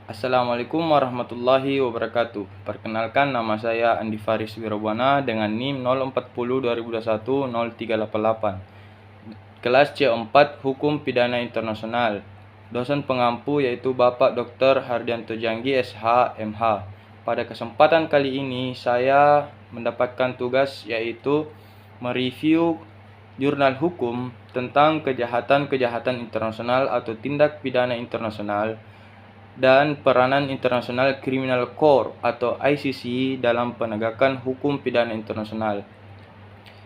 Assalamualaikum warahmatullahi wabarakatuh. Perkenalkan, nama saya Andi Faris Wirobana dengan NIM 041020210388. Kelas C4 Hukum Pidana Internasional. Dosen pengampu yaitu Bapak Dr. Hardianto Janggi SH MH. Pada kesempatan kali ini saya mendapatkan tugas yaitu mereview jurnal hukum tentang kejahatan-kejahatan internasional atau tindak pidana internasional dan peranan International Criminal Court atau ICC dalam penegakan hukum pidana internasional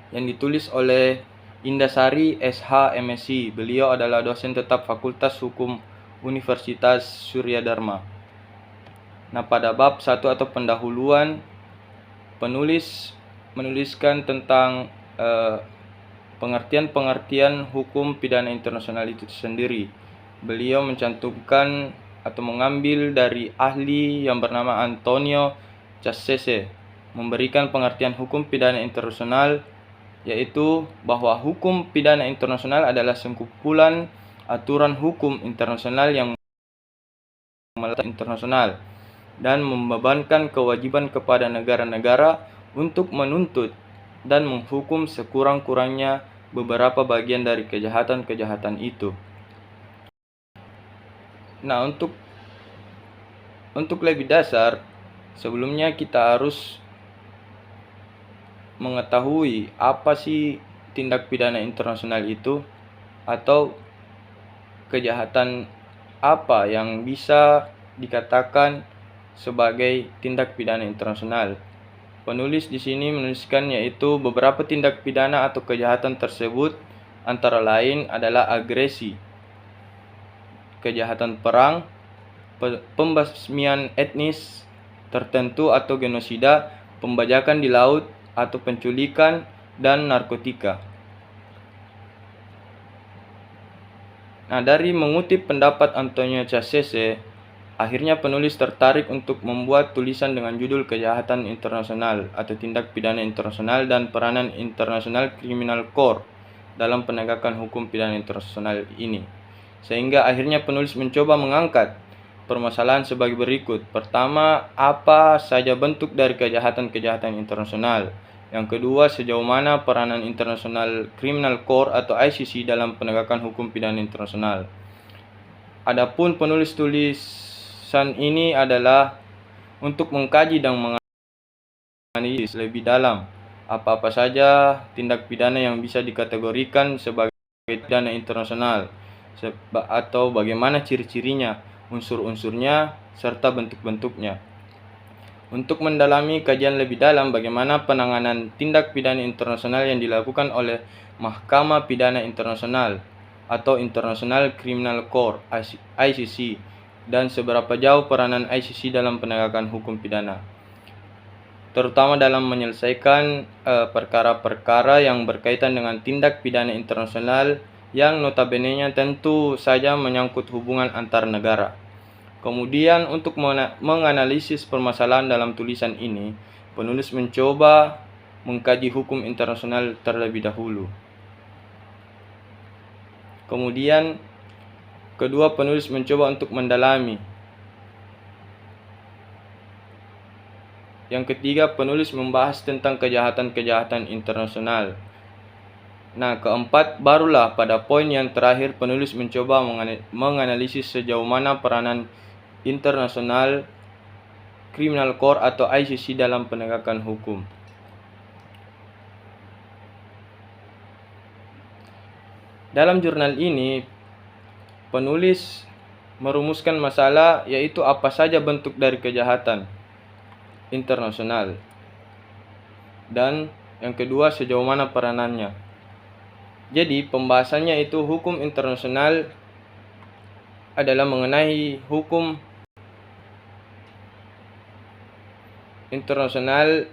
yang ditulis oleh Indasari SH MSc. Beliau adalah dosen tetap Fakultas Hukum Universitas Surya Dharma. Nah, pada bab 1 atau pendahuluan, penulis menuliskan tentang pengertian-pengertian hukum pidana internasional itu sendiri. Beliau mencantumkan atau mengambil dari ahli yang bernama Antonio Cassese, memberikan pengertian hukum pidana internasional, yaitu bahwa hukum pidana internasional adalah sekumpulan aturan hukum internasional yang meletakkan internasional dan membebankan kewajiban kepada negara-negara untuk menuntut dan menghukum sekurang-kurangnya beberapa bagian dari kejahatan-kejahatan itu. Nah, untuk lebih dasar, sebelumnya kita harus mengetahui apa sih tindak pidana internasional itu, atau kejahatan apa yang bisa dikatakan sebagai tindak pidana internasional. Penulis di sini menuliskan yaitu beberapa tindak pidana atau kejahatan tersebut antara lain adalah agresi, kejahatan perang, pembasmian etnis tertentu atau genosida, pembajakan di laut atau penculikan, dan narkotika. Nah, dari mengutip pendapat Antonio Cassese, akhirnya penulis tertarik untuk membuat tulisan dengan judul Kejahatan Internasional atau Tindak Pidana Internasional dan Peranan International Criminal Court dalam penegakan hukum pidana internasional ini. Sehingga akhirnya penulis mencoba mengangkat permasalahan sebagai berikut. Pertama, apa saja bentuk dari kejahatan-kejahatan internasional? Yang kedua, sejauh mana peranan International Criminal Court atau ICC dalam penegakan hukum pidana internasional? Adapun penulis tulisan ini adalah untuk mengkaji dan menganalisis lebih dalam apa-apa saja tindak pidana yang bisa dikategorikan sebagai pidana internasional, atau bagaimana ciri-cirinya, unsur-unsurnya, serta bentuk-bentuknya. Untuk mendalami kajian lebih dalam bagaimana penanganan tindak pidana internasional yang dilakukan oleh Mahkamah Pidana Internasional atau International Criminal Court ICC, dan seberapa jauh peranan ICC dalam penegakan hukum pidana, terutama dalam menyelesaikan perkara-perkara yang berkaitan dengan tindak pidana internasional yang notabene-nya tentu saja menyangkut hubungan antar negara. Kemudian, untuk menganalisis permasalahan dalam tulisan ini, penulis mencoba mengkaji hukum internasional terlebih dahulu. Kemudian, kedua, penulis mencoba untuk mendalami. Yang ketiga, penulis membahas tentang kejahatan-kejahatan internasional. Nah, keempat, barulah pada poin yang terakhir penulis mencoba menganalisis sejauh mana peranan International Criminal Court atau ICC dalam penegakan hukum. Dalam jurnal ini, penulis merumuskan masalah yaitu apa saja bentuk dari kejahatan internasional, dan yang kedua, sejauh mana peranannya. Jadi, pembahasannya itu hukum internasional adalah mengenai hukum internasional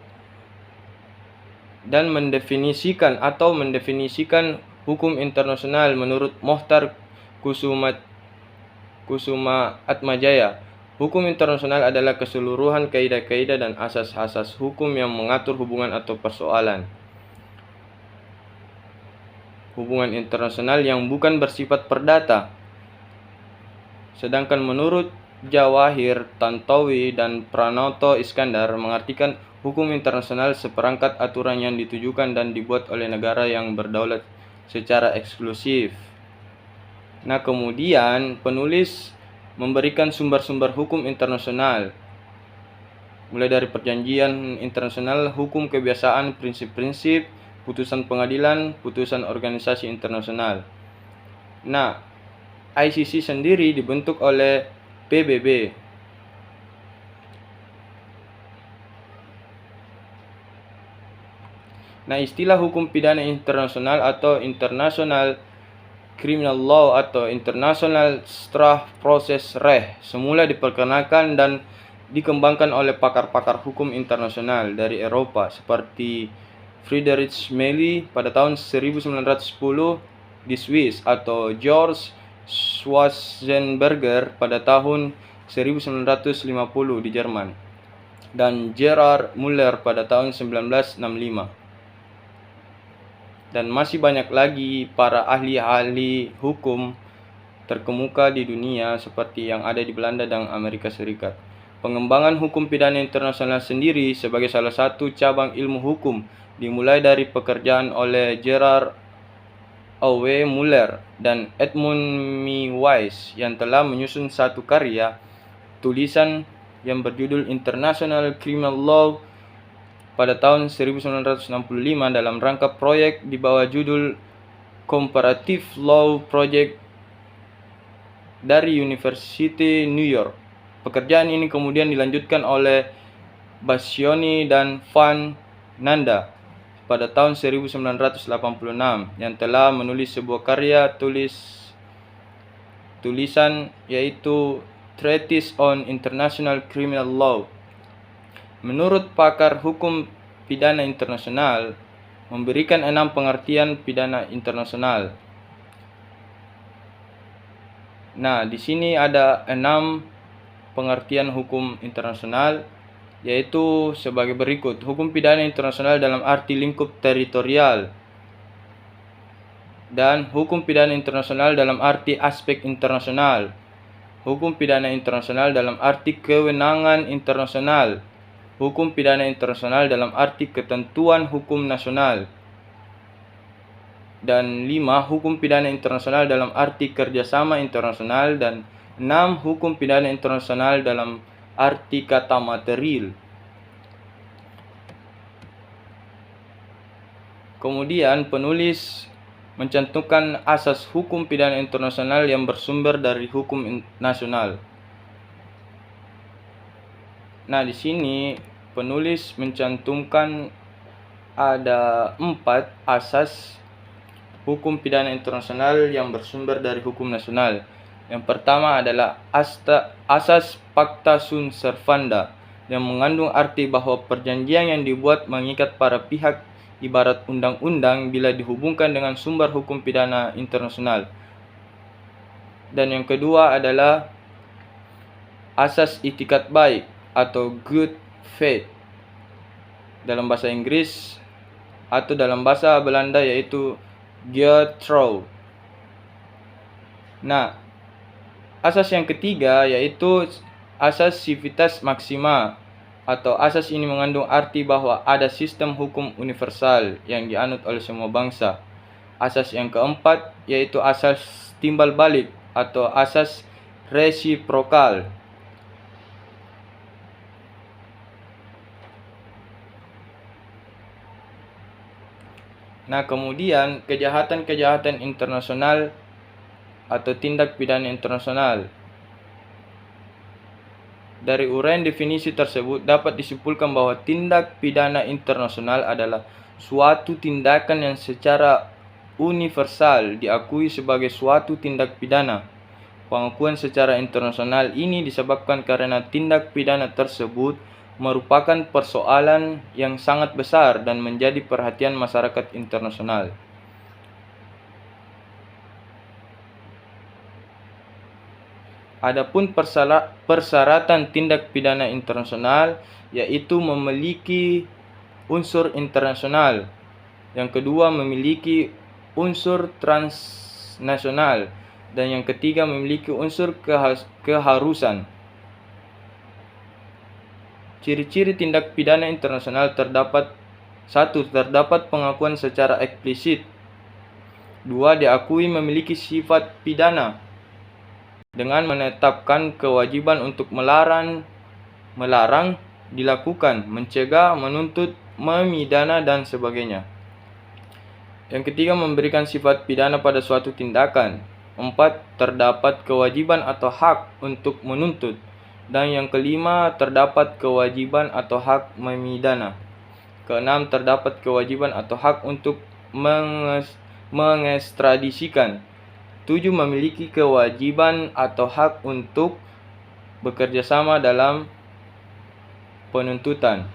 dan mendefinisikan hukum internasional menurut Mohtar Kusuma Atmajaya. Hukum internasional adalah keseluruhan kaidah-kaidah dan asas-asas hukum yang mengatur hubungan atau persoalan hubungan internasional yang bukan bersifat perdata. Sedangkan menurut Jawahir, Tantowi, dan Pranoto Iskandar mengartikan hukum internasional seperangkat aturan yang ditujukan dan dibuat oleh negara yang berdaulat secara eksklusif. Nah, kemudian penulis memberikan sumber-sumber hukum internasional, mulai dari perjanjian internasional, hukum kebiasaan, prinsip-prinsip, putusan pengadilan, putusan organisasi internasional. Nah, ICC sendiri dibentuk oleh PBB. Nah, istilah hukum pidana internasional atau International Criminal Law atau International Strafprocess Recht semula diperkenalkan dan dikembangkan oleh pakar-pakar hukum internasional dari Eropa seperti Friedrich Schmelly pada tahun 1910 di Swiss atau George Schwarzenberger pada tahun 1950 di Jerman dan Gerard Muller pada tahun 1965. Dan masih banyak lagi para ahli-ahli hukum terkemuka di dunia seperti yang ada di Belanda dan Amerika Serikat. Pengembangan hukum pidana internasional sendiri sebagai salah satu cabang ilmu hukum dimulai dari pekerjaan oleh Gerard Awe Muller dan Edmund Weiss yang telah menyusun satu karya tulisan yang berjudul International Criminal Law pada tahun 1965 dalam rangka proyek di bawah judul Comparative Law Project dari University New York. Pekerjaan ini kemudian dilanjutkan oleh Bascioni dan Van Nanda pada tahun 1986 yang telah menulis sebuah karya tulisan yaitu Treatise on International Criminal Law. Menurut pakar hukum pidana internasional, memberikan 6 pengertian pidana internasional. Nah, di sini ada 6 pengertian hukum internasional, yaitu sebagai berikut. Hukum pidana internasional dalam arti lingkup teritorial, dan hukum pidana internasional dalam arti aspek internasional. Hukum pidana internasional dalam arti kewenangan internasional. Hukum pidana internasional dalam arti ketentuan hukum nasional. Dan 5. Hukum pidana internasional dalam arti kerjasama internasional. Dan 6. Hukum pidana internasional dalam arti kata material. Kemudian penulis mencantumkan asas hukum pidana internasional yang bersumber dari hukum nasional. Nah, di sini penulis mencantumkan ada 4 asas hukum pidana internasional yang bersumber dari hukum nasional. Yang pertama adalah asas Pacta Sunt Servanda yang mengandung arti bahwa perjanjian yang dibuat mengikat para pihak ibarat undang-undang bila dihubungkan dengan sumber hukum pidana internasional. Dan yang kedua adalah asas itikat baik atau good faith dalam bahasa Inggris, atau dalam bahasa Belanda yaitu Goedtrouw. Nah, asas yang ketiga yaitu asas civitas maxima, atau asas ini mengandung arti bahwa ada sistem hukum universal yang dianut oleh semua bangsa. Asas yang keempat yaitu asas timbal balik atau asas resiprokal. Nah, kemudian kejahatan-kejahatan internasional atau tindak pidana internasional. Dari uraian definisi tersebut dapat disimpulkan bahwa tindak pidana internasional adalah suatu tindakan yang secara universal diakui sebagai suatu tindak pidana. Pengakuan secara internasional ini disebabkan karena tindak pidana tersebut merupakan persoalan yang sangat besar dan menjadi perhatian masyarakat internasional. Adapun persyaratan tindak pidana internasional yaitu memiliki unsur internasional. Yang kedua memiliki unsur transnasional, dan yang ketiga memiliki unsur keharusan. Ciri-ciri tindak pidana internasional terdapat: 1. Terdapat pengakuan secara eksplisit. 2. Diakui memiliki sifat pidana dengan menetapkan kewajiban untuk melarang, dilakukan, mencegah, menuntut, memidana, dan sebagainya. Yang ketiga, memberikan sifat pidana pada suatu tindakan. 4. Terdapat kewajiban atau hak untuk menuntut. Dan yang kelima, terdapat kewajiban atau hak memidana. Keenam, terdapat kewajiban atau hak untuk mengekstradisikan. 7. Memiliki kewajiban atau hak untuk bekerja sama dalam penuntutan.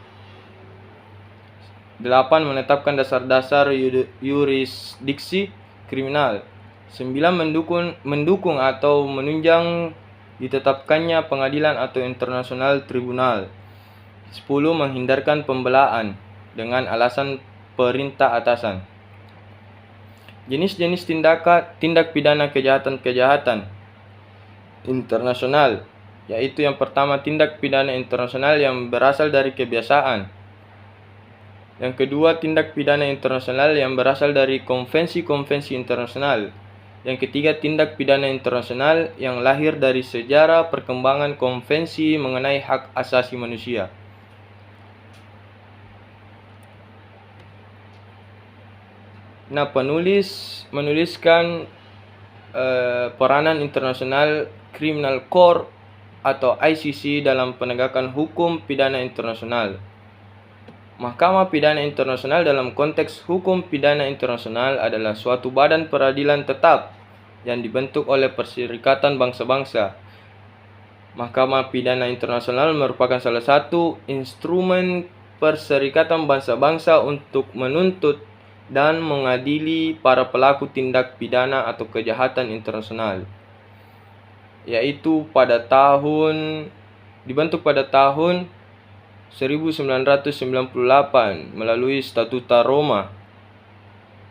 8. Menetapkan dasar-dasar yurisdiksi kriminal. 9. Mendukung atau menunjang ditetapkannya pengadilan atau internasional tribunal. 10. Menghindarkan pembelaan dengan alasan perintah atasan. Jenis-jenis tindak pidana kejahatan internasional, yaitu yang pertama, tindak pidana internasional yang berasal dari kebiasaan. Yang kedua, tindak pidana internasional yang berasal dari konvensi-konvensi internasional. Yang ketiga, tindak pidana internasional yang lahir dari sejarah perkembangan konvensi mengenai hak asasi manusia. Nah, penulis menuliskan peranan International Criminal Court atau ICC dalam penegakan hukum pidana internasional. Mahkamah Pidana Internasional dalam konteks hukum pidana internasional adalah suatu badan peradilan tetap yang dibentuk oleh Perserikatan Bangsa-Bangsa. Mahkamah Pidana Internasional merupakan salah satu instrumen Perserikatan Bangsa-Bangsa untuk menuntut dan mengadili para pelaku tindak pidana atau kejahatan internasional, yaitu dibentuk pada tahun 1998 melalui Statuta Roma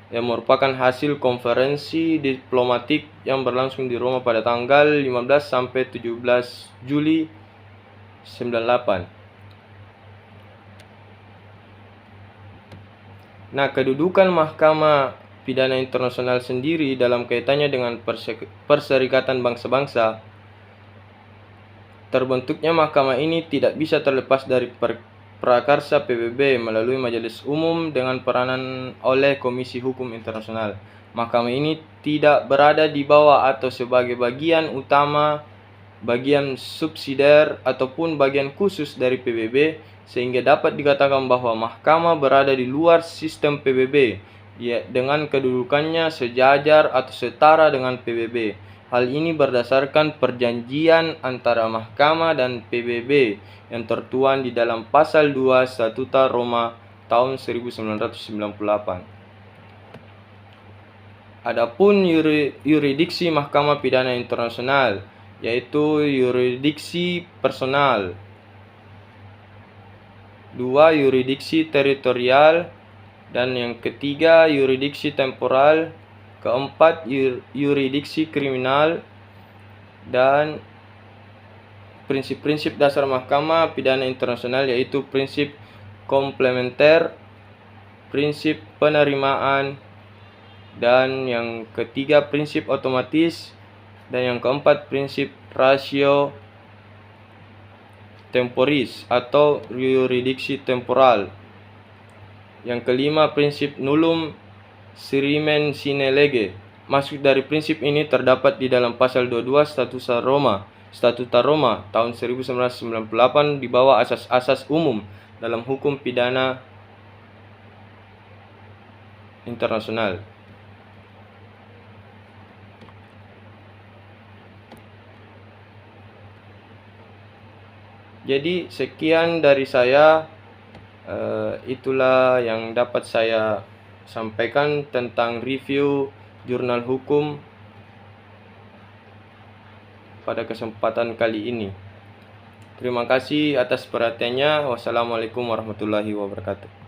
yang merupakan hasil konferensi diplomatik yang berlangsung di Roma pada tanggal 15 sampai 17 Juli 98. Nah, kedudukan Mahkamah Pidana Internasional sendiri dalam kaitannya dengan Perserikatan Bangsa-Bangsa. Terbentuknya mahkamah ini tidak bisa terlepas dari prakarsa PBB melalui Majelis Umum dengan peranan oleh Komisi Hukum Internasional. Mahkamah ini tidak berada di bawah atau sebagai bagian utama, bagian subsidiar, ataupun bagian khusus dari PBB, sehingga dapat dikatakan bahwa mahkamah berada di luar sistem PBB dengan kedudukannya sejajar atau setara dengan PBB. Hal ini berdasarkan perjanjian antara mahkamah dan PBB yang tertuang di dalam pasal 2 Statuta Roma tahun 1998. Adapun yurisdiksi Mahkamah Pidana Internasional, yaitu yurisdiksi personal. 2. Yurisdiksi teritorial. Dan yang ketiga, yurisdiksi temporal. Keempat, yurisdiksi kriminal. Dan prinsip-prinsip dasar Mahkamah Pidana Internasional, yaitu prinsip komplementer, prinsip penerimaan, dan yang ketiga prinsip otomatis, dan yang keempat prinsip ratio temporis atau yurisdiksi temporal. Yang kelima, prinsip nullum crimen sine lege. Maksud dari prinsip ini terdapat di dalam pasal 22 Statuta Roma tahun 1998 di bawah asas-asas umum dalam hukum pidana internasional. Jadi sekian dari saya, itulah yang dapat saya sampaikan tentang review jurnal hukum pada kesempatan kali ini. Terima kasih atas perhatiannya. Wassalamualaikum warahmatullahi wabarakatuh.